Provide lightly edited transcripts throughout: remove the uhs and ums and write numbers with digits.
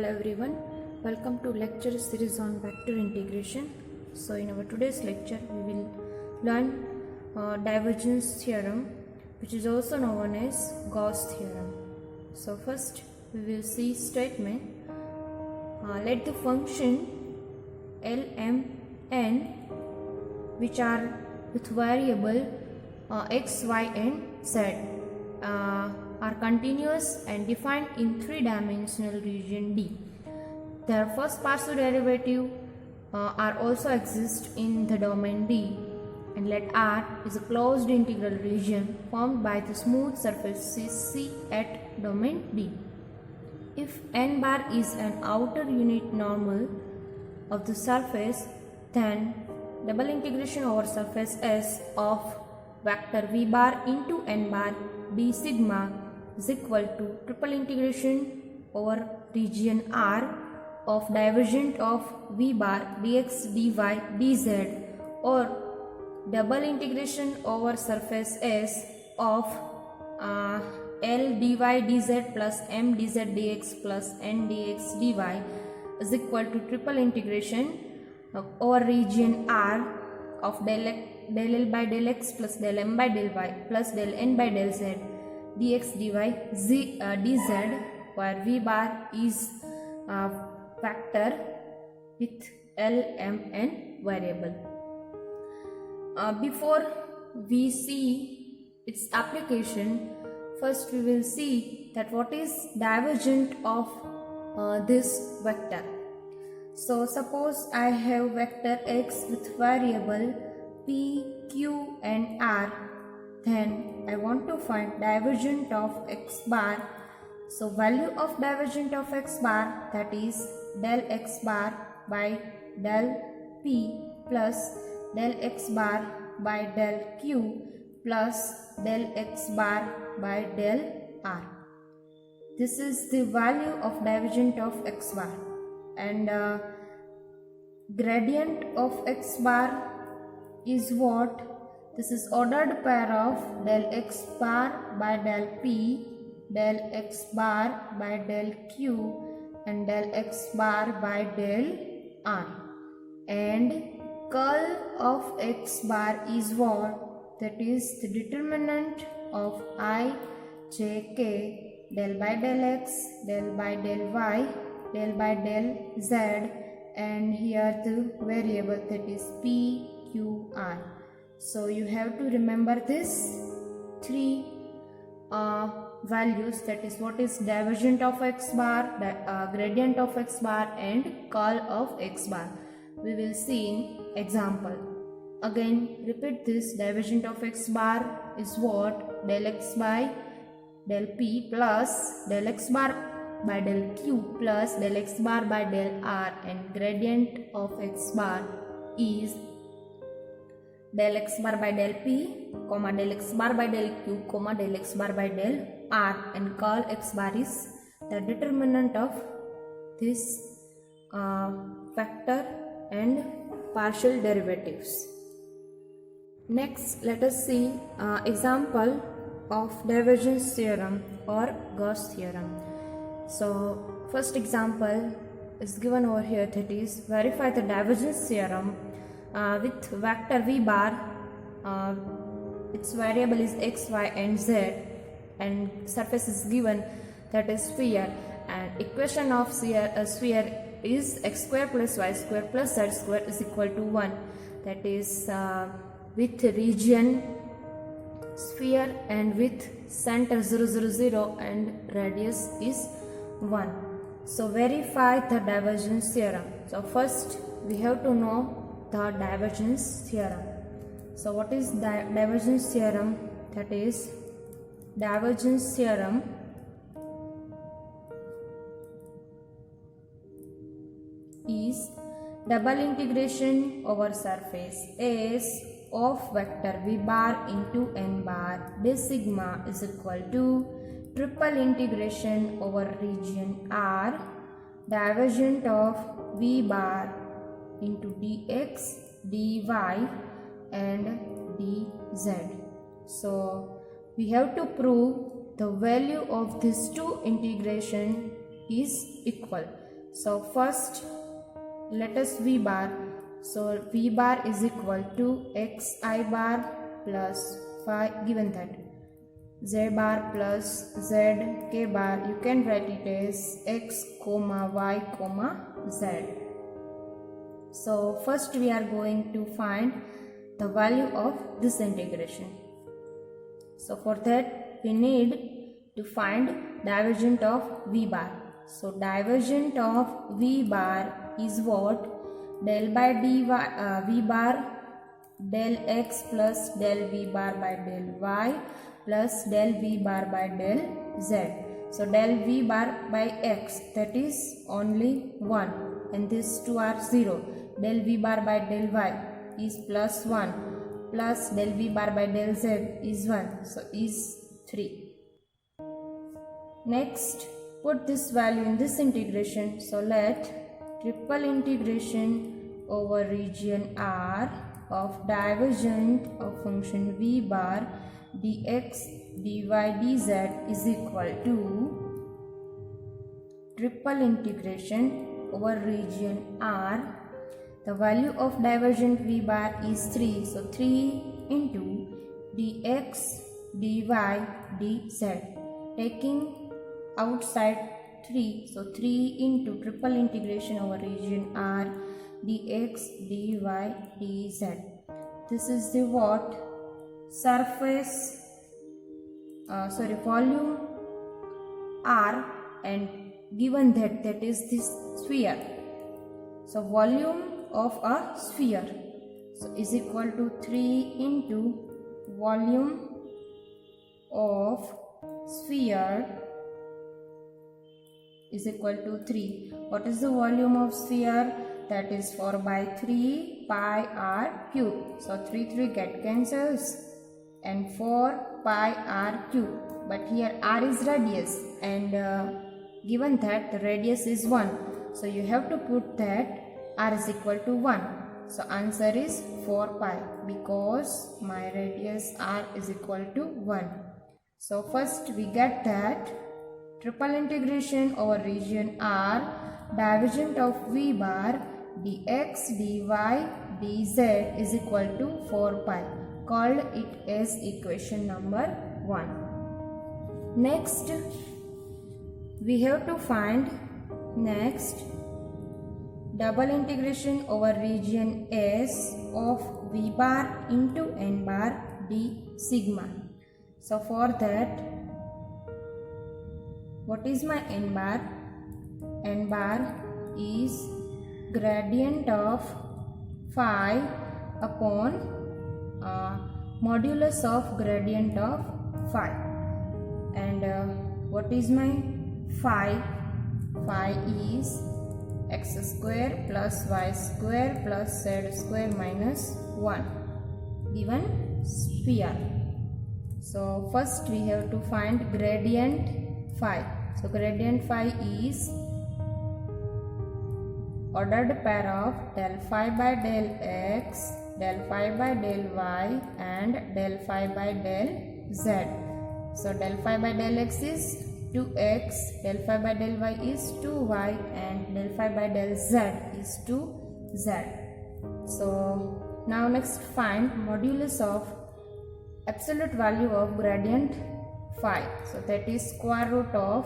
Hello everyone, welcome to lecture series on vector integration. So in our today's lecture we will learn divergence theorem, which is also known as Gauss theorem. So first we will see statement. Let the function L, M, N, which are with variable x, y and z are continuous and defined in three-dimensional region D. Their first partial derivative are also exist in the domain D, and let R is a closed integral region formed by the smooth surfaces C at domain D. If n bar is an outer unit normal of the surface, then double integration over surface S of vector v bar into n bar d sigma is equal to triple integration over region R of divergent of v bar dx dy dz, or double integration over surface S of L dy dz plus m dz dx plus n dx dy is equal to triple integration over region R of del L by del x plus del m by del y plus del n by del z dx dy dz, where v bar is a vector with L, M and variable. Before we see its application, first we will see that what is divergent of this vector. So suppose I have vector x with variable p, q and r, then I want to find divergent of x bar. So value of divergent of x bar, that is del x bar by del p plus del x bar by del q plus del x bar by del r. This is the value of divergent of x bar, and gradient of x bar is what? This is ordered pair of del x bar by del p, del x bar by del q and del x bar by del r, and curl of x bar is what? That is the determinant of I, j, k, del by del x, del by del y, del by del z, and here the variable, that is p, q, r. So you have to remember this three values, that is what is divergent of x bar, gradient of x bar and curl of x bar. We will see in example. Again repeat this. Divergent of x bar is what? Del x by del p plus del x bar by del q plus del x bar by del r, and gradient of x bar is del x bar by del p, comma del x bar by del q, comma del x bar by del r, and curl x bar is the determinant of this vector and partial derivatives. Next, let us see example of divergence theorem or Gauss theorem. So first example is given over here, that is verify the divergence theorem with vector v bar. Its variable is x, y and z, and surface is given, that is sphere, and equation of sphere is x square plus y square plus z square is equal to 1, that is with region sphere and with center 0, 0, 0 and radius is 1. So verify the divergence theorem. So first we have to know the divergence theorem. So what is divergence theorem? That is divergence theorem is double integration over surface S of vector v bar into n bar d sigma is equal to triple integration over region R, divergent of v bar into dx, dy and dz. So we have to prove the value of these two integration is equal. So first let us v bar. So v bar is equal to xi bar plus phi, given that z bar plus z k bar, you can write it as x comma y comma z. So first we are going to find the value of this integration. So for that we need to find divergent of v bar. So divergent of v bar is what? Del by dy v bar del x plus del v bar by del y plus del v bar by del z. So del v bar by x, that is only 1 and these two are 0. Del v bar by del y is plus 1 plus del v bar by del z is 1, so is 3. Next, put this value in this integration. So let triple integration over region R of divergent of function v bar dx dy dz is equal to triple integration over region R. The value of divergent v bar is 3. So 3 into dx dy dz. Taking outside 3, so 3 into triple integration over region R dx dy dz. This is the what? Surface volume R, and given that is this sphere. So volume of a sphere, so is equal to 3 into volume of sphere is equal to 3. What is the volume of sphere? That is 4 by 3 pi r cube. So 3 get cancels and 4 pi r cube. But here r is radius, and given that the radius is 1, so you have to put that r is equal to 1. So answer is 4 pi because my radius r is equal to 1. So first we get that triple integration over region R, divergent of v bar dx dy dz is equal to 4 pi. Called it as equation number 1. Next we have to find double integration over region S of v bar into n bar d sigma. So for that, what is my n bar? N bar is gradient of phi upon modulus of gradient of phi. And what is my phi? Phi is x square plus y square plus z square minus 1 given sphere. So first we have to find gradient phi. So gradient phi is ordered pair of del phi by del x, del phi by del y and del phi by del z. So del phi by del x is 2x, del phi by del y is 2y and del phi by del z is 2z. So now next find modulus of absolute value of gradient phi. So that is square root of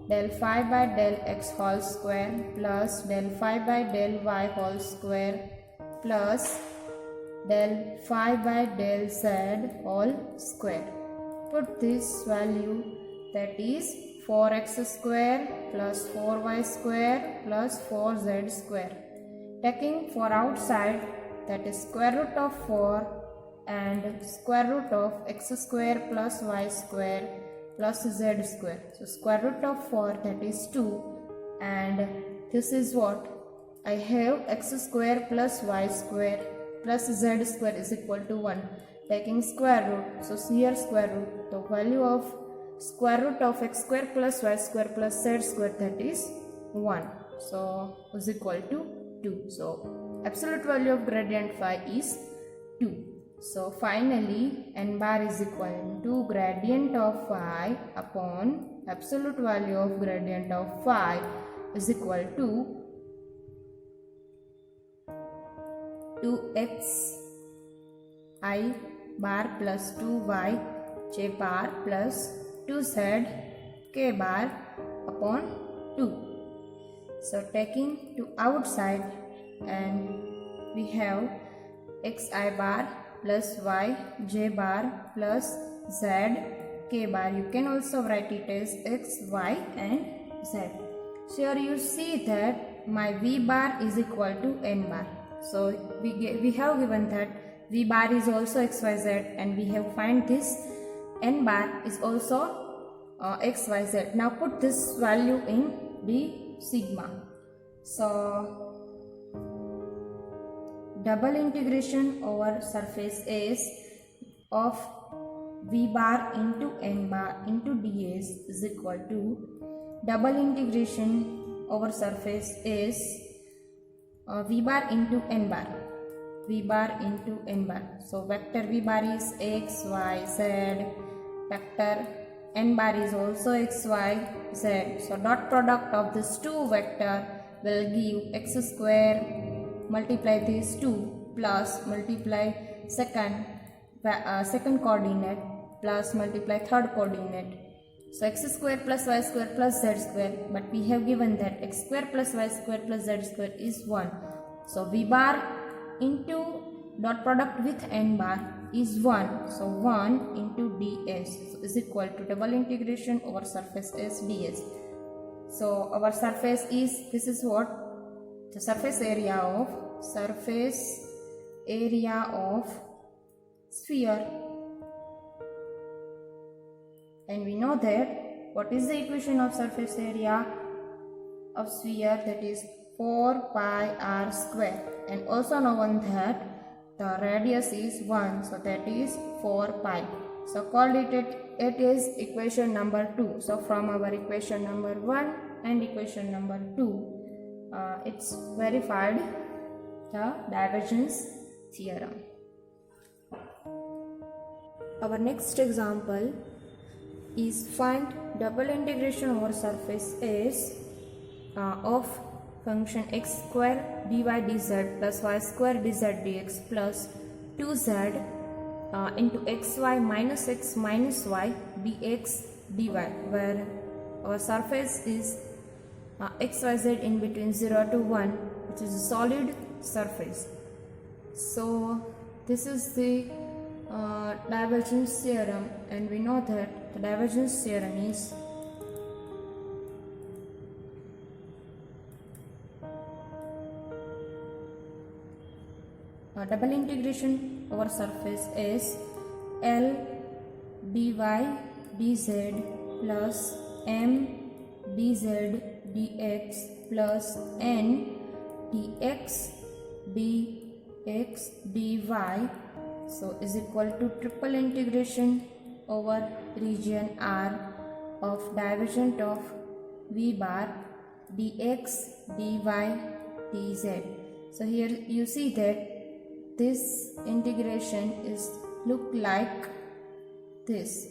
del phi by del x whole square plus del phi by del y whole square plus del phi by del z whole square. Put this value, that is 4x square plus 4y square plus 4z square. Taking 4 outside, that is square root of 4 and square root of x square plus y square plus z square. So square root of 4, that is 2, and this is what? I have x square plus y square plus z square is equal to 1. Taking square root, so here square root, the value of square root of x square plus y square plus z square, that is 1. So is equal to 2. So absolute value of gradient phi is 2. So finally n bar is equal to gradient of phi upon absolute value of gradient of phi, is equal to 2x I bar plus 2y j bar plus 2z k bar upon 2. So taking to outside, and we have xi bar plus y j bar plus z k bar. You can also write it as x, y and z. So here you see that my v bar is equal to n bar. So we have given that v bar is also xyz, and we have find this n bar is also xyz. Now put this value in the sigma. So double integration over surface S of v bar into n bar into ds is equal to double integration over surface S v bar into n bar, v bar into n bar. So vector v bar is x, y, z, vector n bar is also x, y, z. So dot product of these two vector will give x square multiply these two plus multiply second coordinate plus multiply third coordinate. So x square plus y square plus z square, but we have given that x square plus y square plus z square is 1. So v bar into dot product with n bar is 1. So 1 into ds is equal to double integration over surface S ds. So our surface is, this is what? The surface area of sphere. And we know that what is the equation of surface area of sphere, that is 4 pi r square, and also known that the radius is 1, so that is 4 pi. So called it is equation number 2. So from our equation number 1 and equation number 2, it's verified the divergence theorem. Our next example is find double integration over surface S of function x square dy dz plus y square dz dx plus 2z into xy minus x minus y dx dy, where our surface is xyz in between 0 to 1, which is a solid surface. So this is the divergence theorem, and we know that the divergence theorem is double integration over surface is L dy dz plus m dz dx plus n dx dx dy, so is equal to triple integration over region R of divergent of v bar dx dy dz. So here you see that this integration is look like this.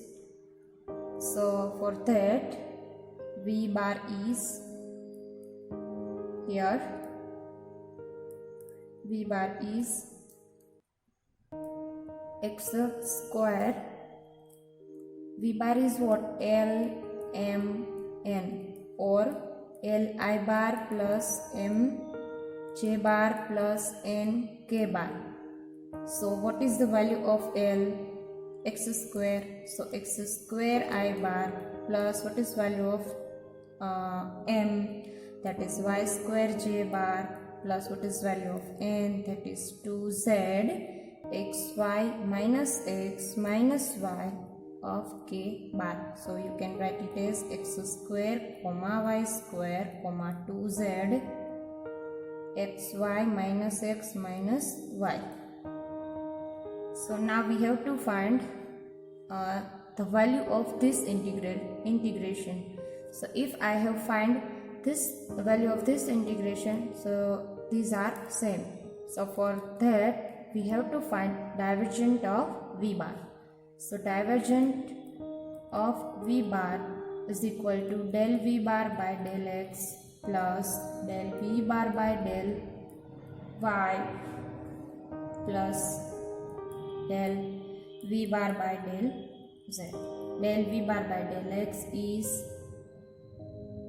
So for that, v bar is here, v bar is x square, v bar is what? L m n, or L I bar plus m j bar plus n k bar. So what is the value of L? X square. So x square I bar plus what is value of m, that is y square j bar plus what is value of n, that is 2z xy minus x minus y of k bar. So you can write it as x square comma y square comma 2z xy minus x minus y. So now we have to find the value of this integration. So if I have find this value of this integration, so these are same. So for that we have to find divergent of v bar. So divergent of v bar is equal to del v bar by del x plus del v bar by del y plus del v bar by del z. Del v bar by del x is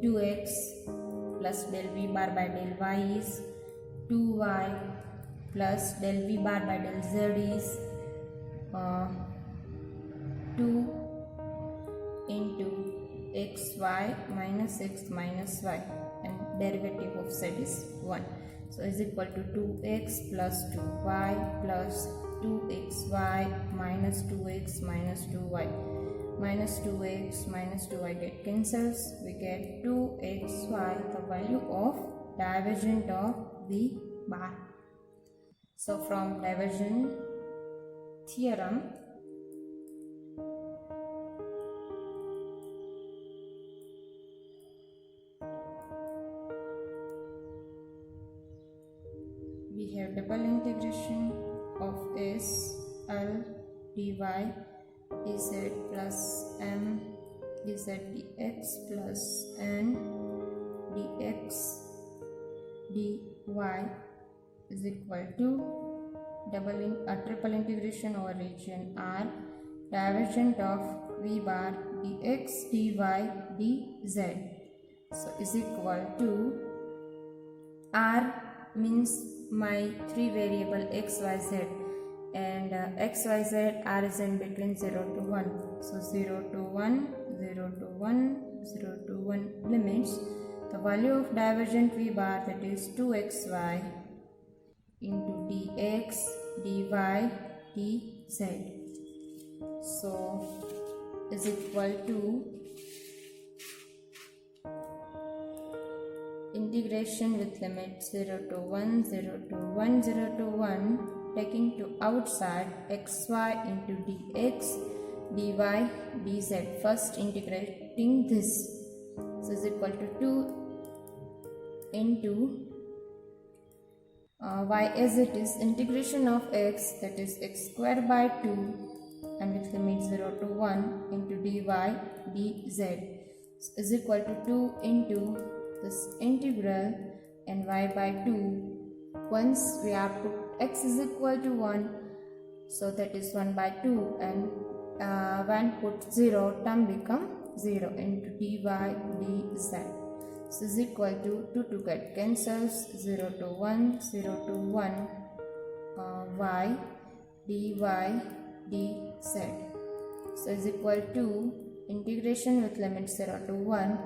2x plus del v bar by del y is 2y plus del v bar by del z is 2 into xy minus x minus y, and derivative of z is 1. So is equal to 2x plus 2y plus 2xy minus 2x minus 2y. Minus 2x minus 2y get cancels. We get 2xy, the value of divergent of v bar. So from divergent theorem, we have double integration of s l dy dz plus m dz dx plus n dx dy is equal to triple integration over region R, divergent of v bar dx dy dz. So is equal to R means my 3 variable x, y, z, and x, y, z are is in between 0 to 1. So 0 to 1, 0 to 1, 0 to 1 limits. The value of divergent v bar, that is 2xy into dx dy dz. So is equal to integration with limit 0 to 1, 0 to 1, 0 to 1, taking to outside xy into dx dy dz. First integrating this, so is equal to 2 into y as it is integration of x, that is x square by 2, and with limit 0 to 1 into dy dz, is equal to 2 into this integral and y by 2. Once we are put x is equal to 1, so that is 1 by 2, and when put 0, term become 0 into dy dz. So is equal to 2 get cancels, 0 to 1, 0 to 1, y dy dz. So is equal to integration with limit 0 to 1,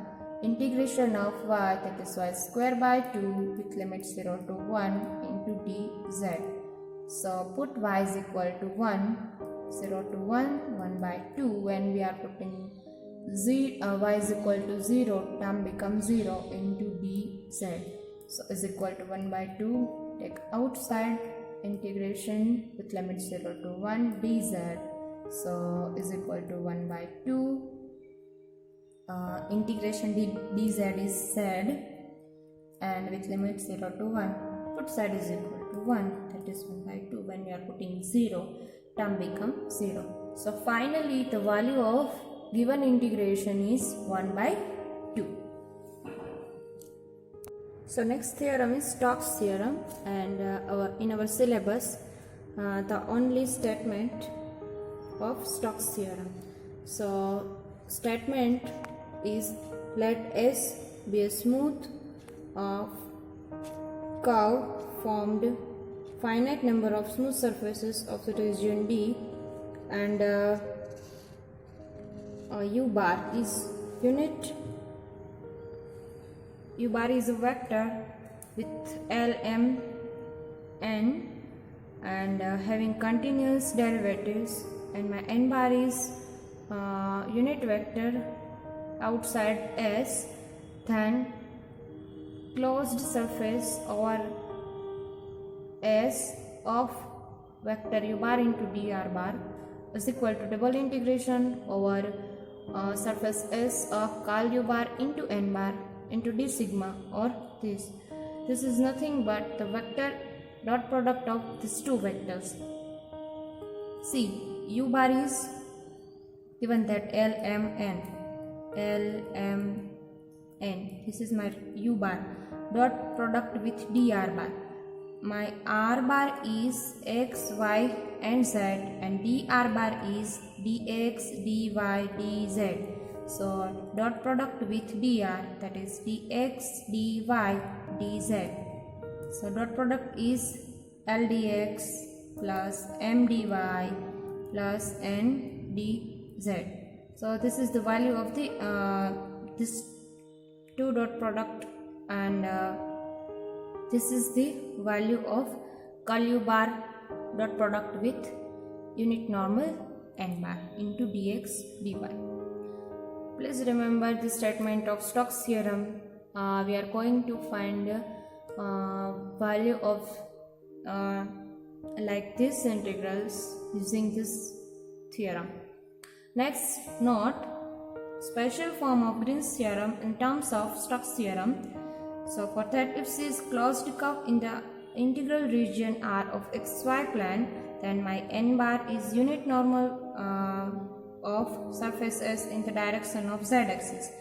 integration of y, that is y square by 2 with limit 0 to 1 into dz. So put y is equal to 1, 0 to 1, 1 by 2. When we are putting y is equal to 0, term becomes 0 into dz. So is equal to 1 by 2. Take outside integration with limit 0 to 1 dz. So is equal to 1 by 2. Integration dz is z, and with limit 0 to 1, put z is equal to 1, that is 1 by 2. When we are putting 0, term becomes 0. So finally the value of given integration is 1 by 2. So next theorem is Stokes theorem, and in our syllabus the only statement of Stokes theorem. So statement is, let S be a smooth curve formed finite number of smooth surfaces of the region D, and u bar is unit. U bar is a vector with L, M, N, and having continuous derivatives, and my n bar is unit vector outside S, then closed surface over S of vector u bar into dr bar is equal to double integration over surface S of curl u bar into n bar into d sigma, or this. This is nothing but the vector dot product of these two vectors. See, u bar is given that L, M, N. L, M, n. This is my u bar. Dot product with dr bar. My r bar is x, y and z, and dr bar is dx, dy, dz. So dot product with dr, that is dx, dy, dz. So dot product is ldx plus mdy plus ndz. So this is the value of the this two dot product, and this is the value of curl u bar dot product with unit normal n bar into dx dy. Please remember the statement of Stokes theorem. We are going to find value of like this integrals using this theorem. Next, note special form of Green's theorem in terms of Stokes theorem. So for that, if C is closed curve in the integral region R of xy plane, then my n bar is unit normal of surface S in the direction of z axis.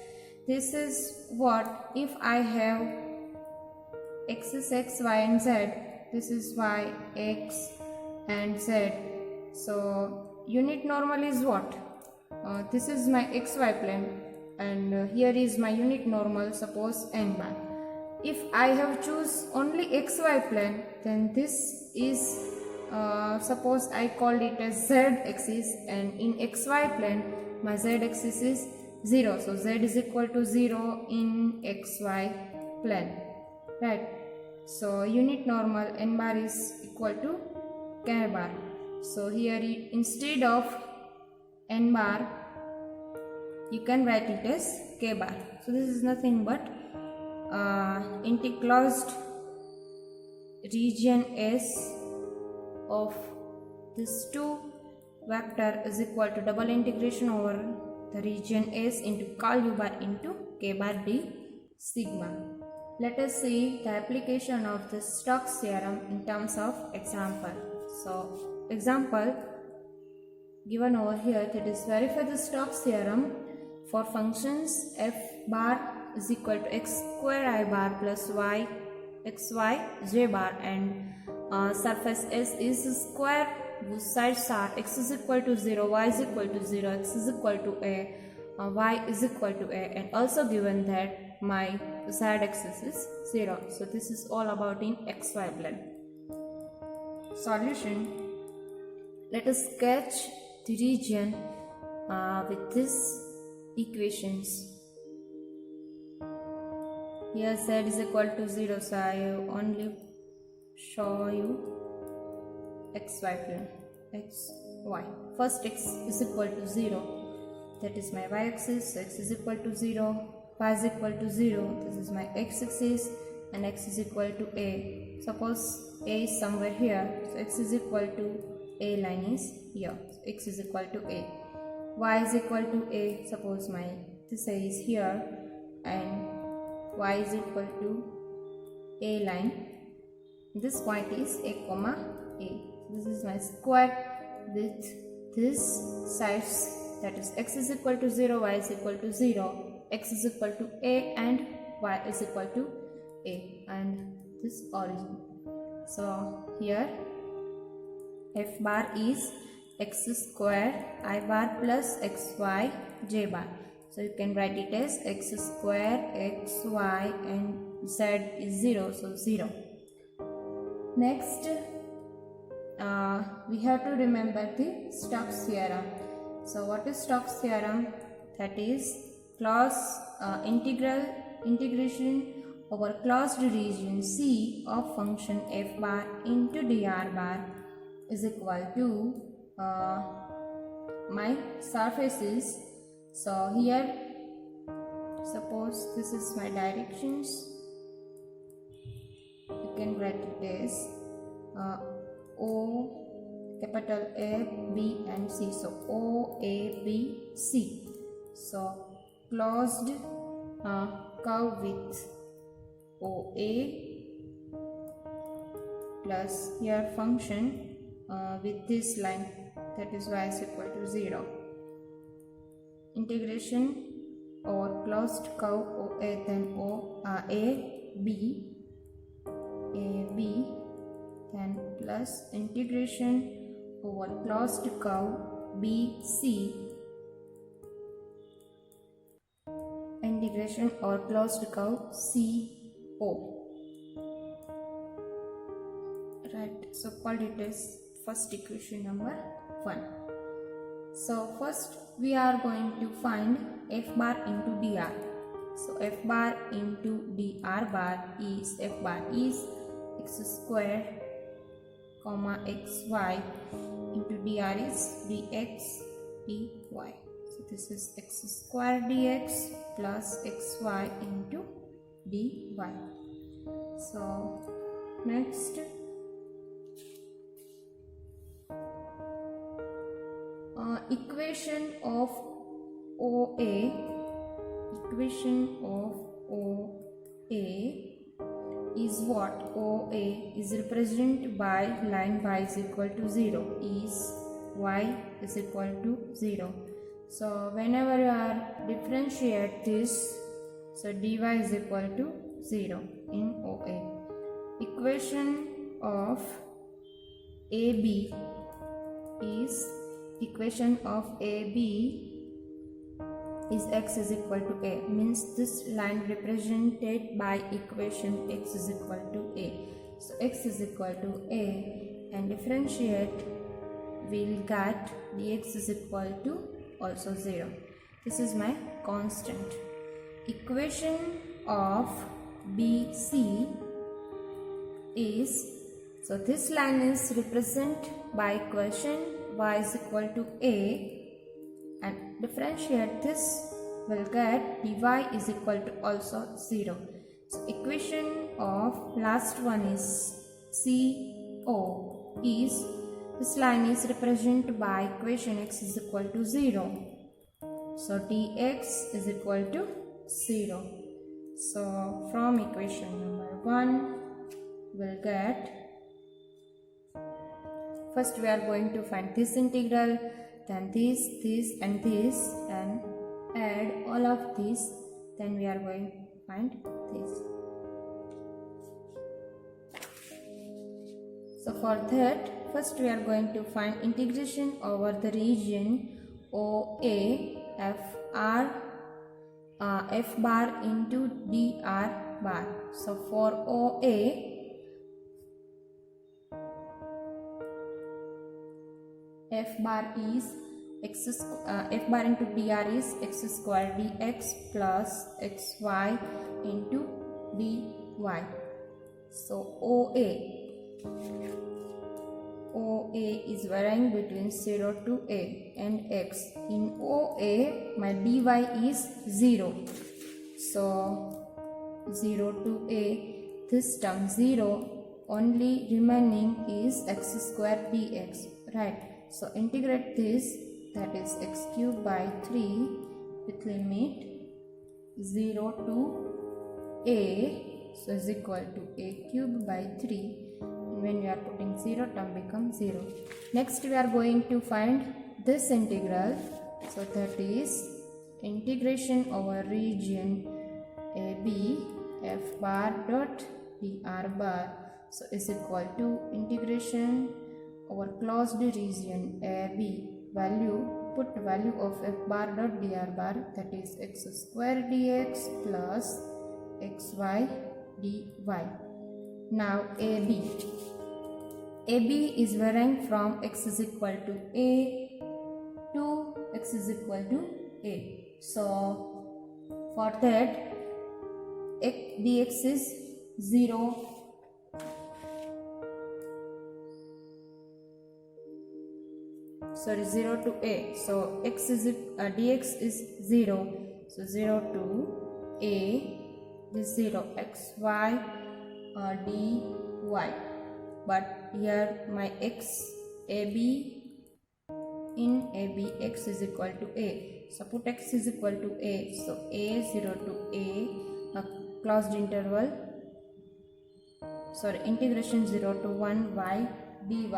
This is what if I have axis x, y and z. This is y, x and z. So unit normal is what? This is my xy plane, and here is my unit normal, suppose n bar. If I have choose only xy plane, then this is suppose I called it as z axis, and in xy plane my z axis is 0. So z is equal to 0 in xy plane, right? So unit normal n bar is equal to k bar. So here instead of n bar you can write it as k bar. So this is nothing but enclosed region S of this two vector is equal to double integration over the region S into curl u bar into k bar d sigma. Let us see the application of the Stokes theorem in terms of example. So example given over here, that is verify the Stokes theorem for functions f bar is equal to x square I bar plus y xy j bar, and surface S is square, both sides are x is equal to 0, y is equal to 0, x is equal to a, y is equal to a, and also given that my z axis is 0. So this is all about in xy plane. Solution. Let us sketch the region with these equations. Here z is equal to 0, so I only show you xy plane, xy. First x is equal to 0, that is my y axis, so x is equal to 0, y is equal to 0, this is my x axis, and x is equal to a. Suppose a is somewhere here, so x is equal to a line is here, so x is equal to a. Y is equal to a, suppose my this a is here, and y is equal to a line. This point is a comma a. This is my square with this sides, that is x is equal to 0, y is equal to 0, x is equal to a, and y is equal to a, and this origin. So here f bar is x square I bar plus xy j bar. So you can write it as x square xy and z is 0, so 0. Next we have to remember the Stokes theorem. So what is Stokes theorem? That is integration over closed region C of function f bar into dr bar is equal to my surfaces. So here suppose this is my directions, you can write it as O, capital A, B and C. So O, A, B, C. So closed curve with OA plus here function with this line, that is y is equal to 0. Integration or closed curve OA, then AB, then plus integration over closed curve BC, integration or closed curve CO. Right, so called it as first equation number 1. So first we are going to find f bar into dr. So f bar into dr bar is, f bar is x square comma xy into dr is dx dy. So this is x square dx plus xy into dy. So next, equation of OA is what? OA is represented by line y is equal to 0, is y is equal to 0. So whenever you are differentiate this, so dy is equal to 0 in OA. Equation of AB is, equation of AB is x is equal to a, means this line represented by equation x is equal to a. So x is equal to a, and differentiate, we'll get dx is equal to also 0. This is my constant. Equation of BC is, so this line is represented by equation y is equal to a, and differentiate this, will get dy is equal to also 0. So equation of last one is CO is, this line is represented by equation x is equal to 0. So dx is equal to 0. So from equation number 1 we'll get, first we are going to find this integral, then this and this, and add all of these, then we are going to find this. So for that, first we are going to find integration over the region OA f bar into dr bar. So for OA, f bar is f bar into dr is x square dx plus xy into dy. So OA is varying between 0 to a and x. In OA, my dy is 0. So 0 to a, this term 0, only remaining is x square dx, right? So integrate this, that is x cube by 3 with limit 0 to a, so is equal to a cube by 3. When we are putting 0, term becomes 0. Next we are going to find this integral. So that is integration over region AB f bar dot dr bar. So is equal to integration over closed region AB, put value of f bar dot dr bar, that is x square dx plus xy dy. Now AB is varying from x is equal to a to x is equal to a. So for that, dx is 0. Sorry, 0 to a. So x is dx is 0. So 0 to a, this 0 xy dy. But here my x AB, in AB x is equal to a. So put x is equal to a. So a 0 to a, closed interval, sorry, integration 0 to 1 y dy,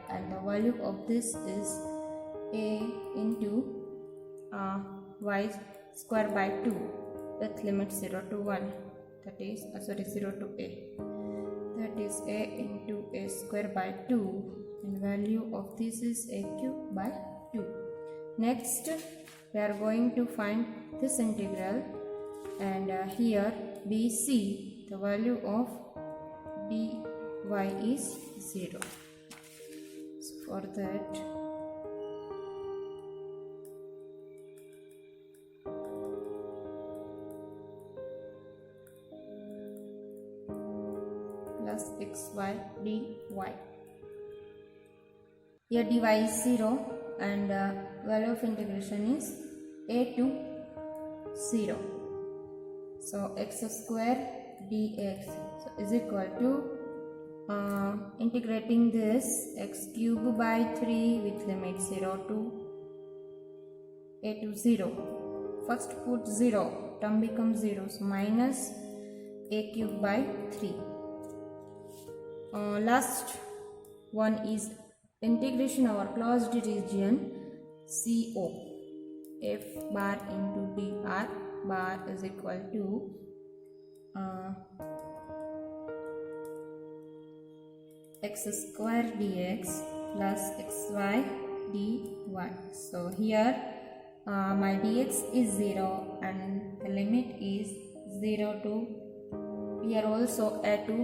and the value of this is a into y square by 2 with limit 0 to 1, that is 0 to a, that is a into a square by 2, and value of this is a cube by 2. Next we are going to find this integral, and here BC, the value of dy is 0. So for that plus xy dy. Here dy is 0 and value of integration is a to 0. So x square dx is equal to integrating this x cube by 3 with limit 0 to a to 0. First put 0, term becomes 0, so minus a cube by 3. Last one is integration over closed region CO. F bar into dr bar is equal to x square dx plus xy dy. So here my dx is 0 and the limit is 0 to, here also a to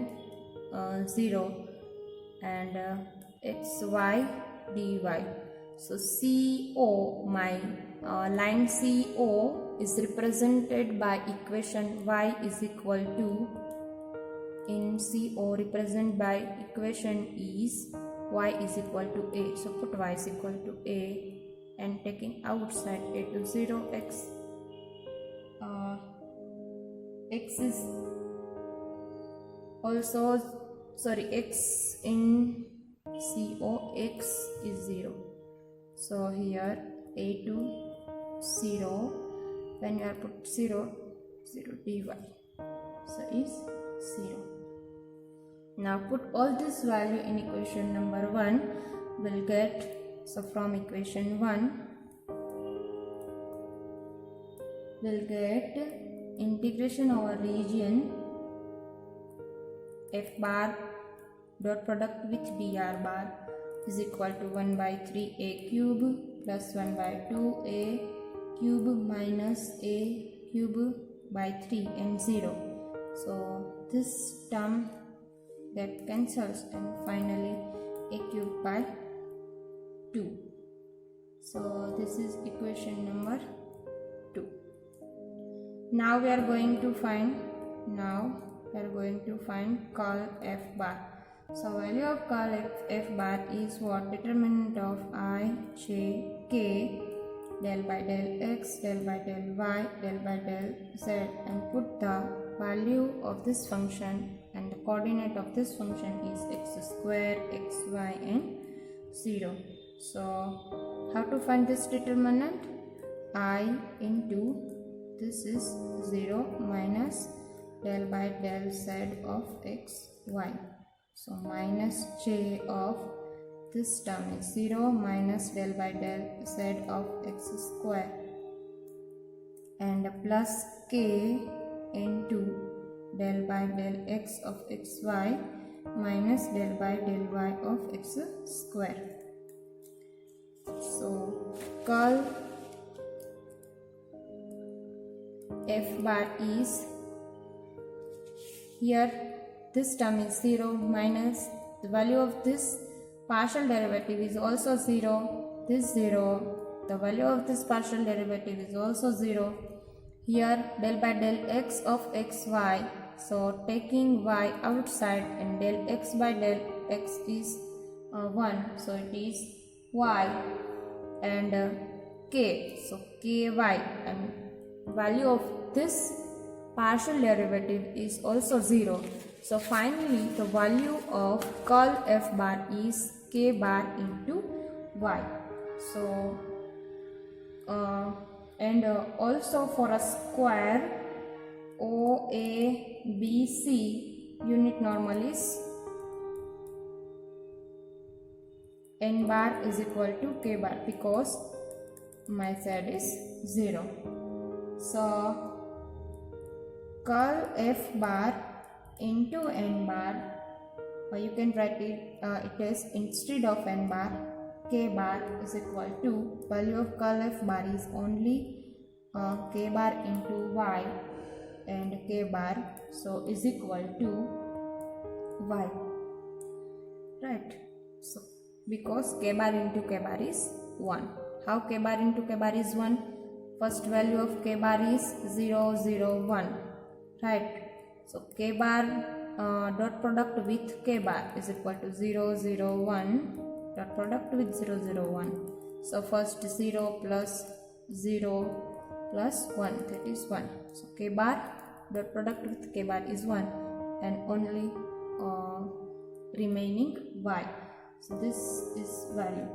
0, and xy dy. So CO, my line CO is represented by equation y is equal to, in CO represented by equation is y is equal to a. So put y is equal to a and taking outside a to 0, x is also, x in CO, x is 0. So here a to 0, when you are put 0 dy, so is 0. Now put all this value in equation number 1, will get, so from equation 1 will get integration over region f bar dot product with dr bar is equal to 1 by 3 a cube plus 1 by 2 a cube minus a cube by 3 and 0. So this term that cancels, and finally a cube by 2. So this is equation number 2. Now we are going to find curl f bar. So value of curl f bar is what? Determinant of I, j, k, del by del x, del by del y, del by del z, and put the value of this function, and the coordinate of this function is x square, x, y, and 0. So how to find this determinant? I into, this is 0 minus del by del z of x, y. So minus j of this term is 0 minus del by del z of x square, and plus k into del by del x of xy minus del by del y of x square. So curl f bar is, here this term is 0 minus the value of this partial derivative is also 0, this 0, the value of this partial derivative is also 0. Here del by del x of xy, so taking y outside, and del x by del x is 1, so it is y, and k, so ky, and value of this partial derivative is also 0. So finally the value of curl f bar is k bar into y. So and also for a square OABC, unit normal is n bar is equal to k bar, because my z is 0. So curl f bar into n bar, or you can write it as instead of n bar, k bar is equal to value of curl f bar is only k bar into y, and k bar so is equal to y, right? So because k bar into k bar is 1. How k bar into k bar is 1? First value of k bar is 0 0 1, right? So k bar dot product with k bar is equal to 0 0 1 dot product with 0 0 1. So first 0 plus 0 plus 1, that is 1. So k bar dot product with k bar is 1, and only remaining y. So this is value.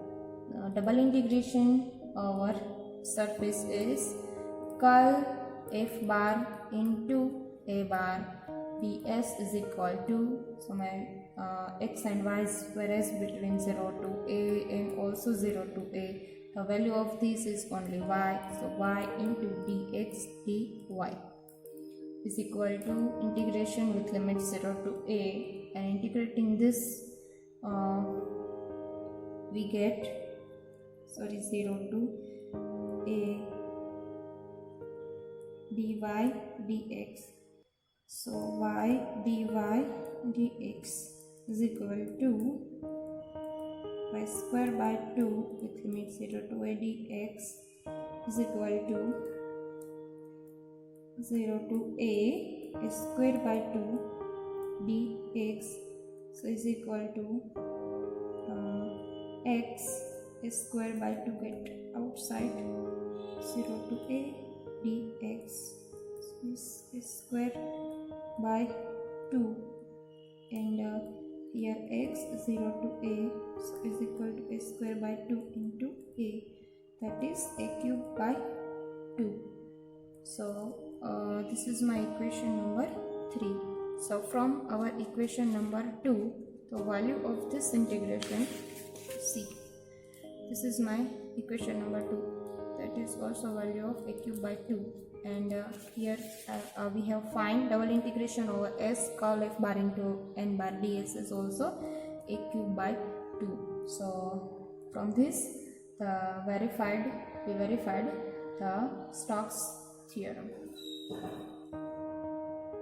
Double integration over surface is curl f bar into a bar ds is equal to, so my x and y squares between 0 to a and also 0 to a. The value of this is only y, so y into dx dy is equal to integration with limit 0 to a, and integrating this we get 0 to a dy dx. So y dy dx is equal to y square by 2 with limit 0 to a dx is equal to 0 to a square by 2 dx, so is equal to x square by 2 get outside, 0 to a dx is square by 2, and here x 0 to a, so is equal to a square by 2 into a, that is a cube by 2. So this is my equation number 3. So from our equation number 2, the value of this integration, see, this is my equation number 2, that is also value of a cube by 2, and here we have find double integration over s curl f bar into n bar ds is also a cube by 2. So from this we verified the Stokes theorem.